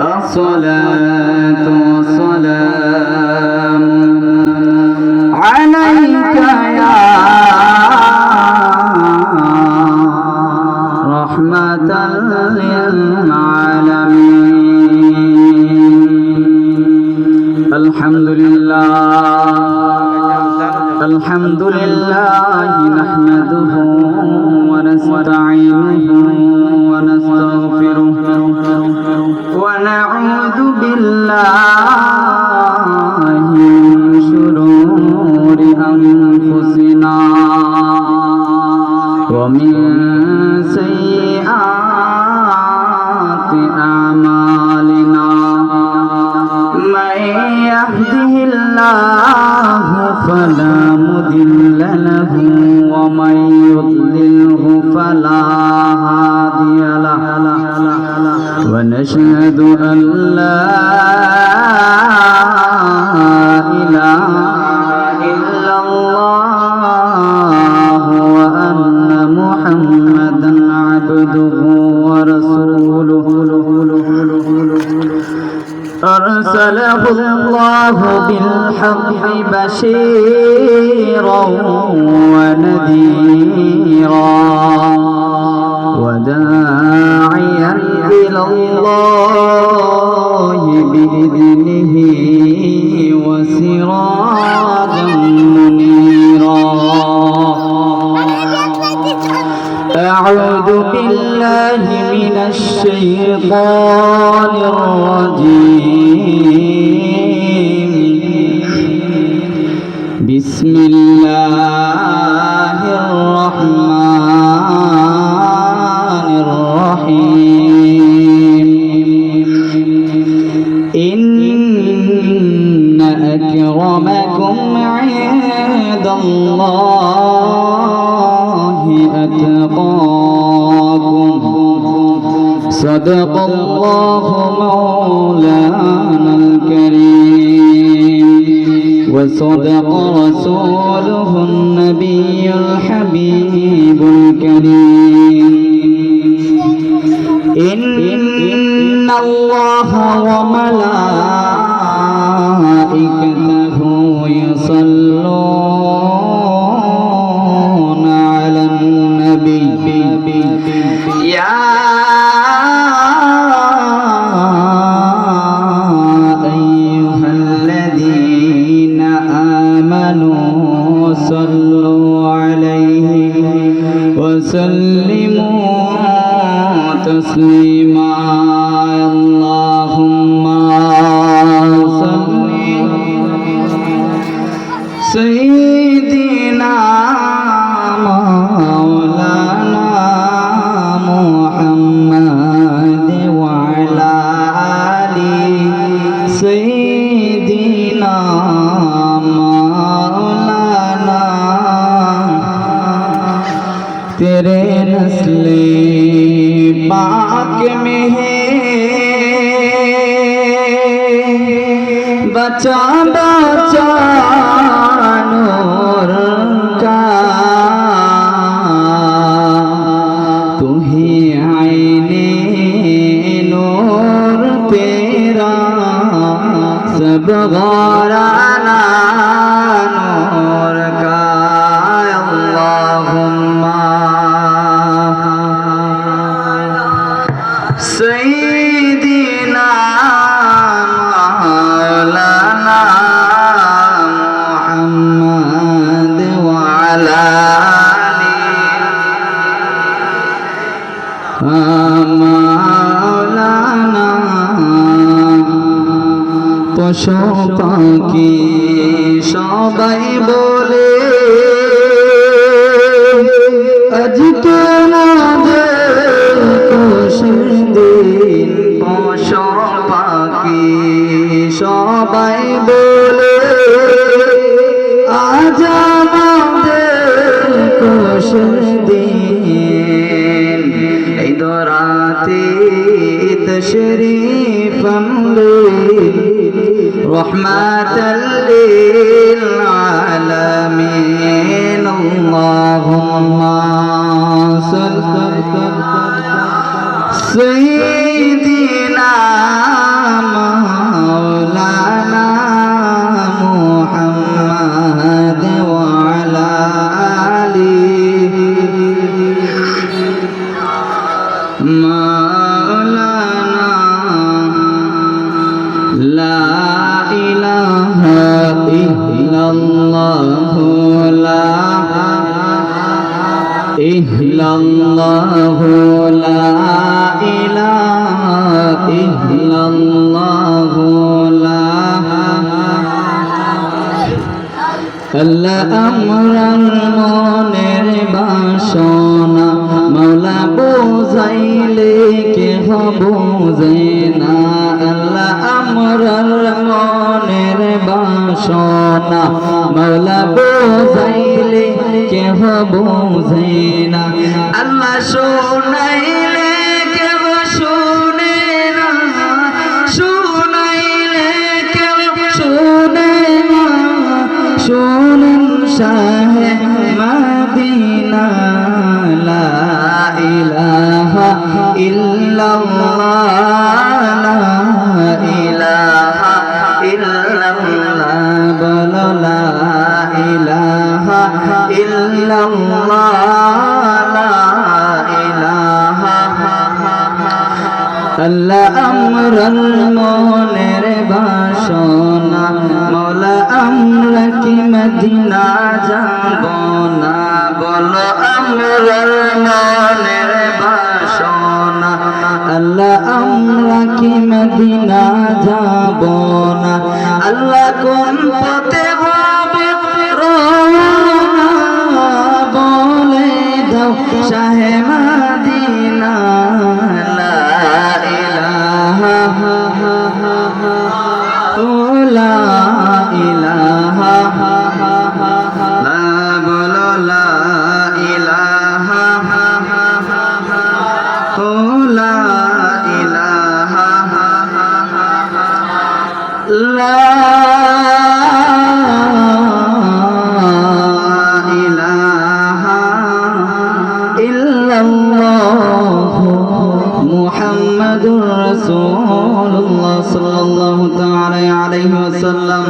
الصلاة والسلام عليك يا رحمة للعالمين. الحمد لله نحمده ونستعينه ونستغفره ونعوذ بالله من شرور أنفسنا ومن سيئات أعمالنا. من يهده الله فلا مضل له ومن يضلله فلا هادي له. ونشهد أن لا إله إلا الله وأن محمدا عبده ورسوله. أرسله الله بالحق بشيرا ونذيرا وداعيا إلى الله بإذنه وسراجا منيرا. أعوذ بالله من الشيطان الرجيم. بسم الله الرحمن الرحيم. إن أكرمكم عند الله أتقاكم. صدق الله مولانا الكريم وصدق رسوله النبي الحبيب الكريم. إن الله وملائكته يصلون على النبي يا أيها الذين آمنوا صلوا عليه وسلموا تسليما. اللهم صل سيدنا مولانا محمد وعلى آل سيدنا مولانا. तेरे नस्ले पाक में है बचा बचा नूर का. तू ही आईने नूर तेरा सब गौराना नूर का. अल्लाहुम्मा सय्यिदना मौलाना मुहम्मद वअला मौलाना. পশু পাখি সবাই বলে আজকে আমাদের খুশির দিন. পশু পাখি সবাই বলে আজ আমাদের খুশির দিন. এই দরাতে তশরীফ আমলে রহমাতাল লিল আলামিন. আল্লাহুম্মা সাল্লি سيدنا ইল্লাল্লাহু লা ইলাহা ইল্লাল্লাহু লা আল্লাহ আমরার মনের বাসনা মাওলা বোঝাইলে কে বোঝে না আল্লাহ আমরার মনের বাসনা মাওলা বোঝাইলে কে বোঝে না আল্লাহ শোনাইলে কে শুনে না শুনাইলে কে শুনে না শুনুন শাহে মদিনা লা ইলাহা ইল্লাল্লাহ লা ইলাহা ইল্লাল্লাহ বলো লা ইলাহা ইল্লাল্লাহ লা ইলাহা আল্লাহ আমরার মনের বাসনা মৌলা আমরা কি মদিনা যাব না বলো আমরার মনের বাসনা আল্লাহ আমরা কি মদিনা যাব না আল্লাহ কোন পথে হবে রওনা বলে দাও শাহে মদিনা লা ইলাহা লা ইলাহা লা বলো লা ইলাহা লা ইলাহা লা ইলাহা ইল্লাল্লাহু মুহাম্মাদুর রাসূলুল্লাহ সাল্লাল্লাহু তাআলা আলাইহি ওয়াসাল্লাম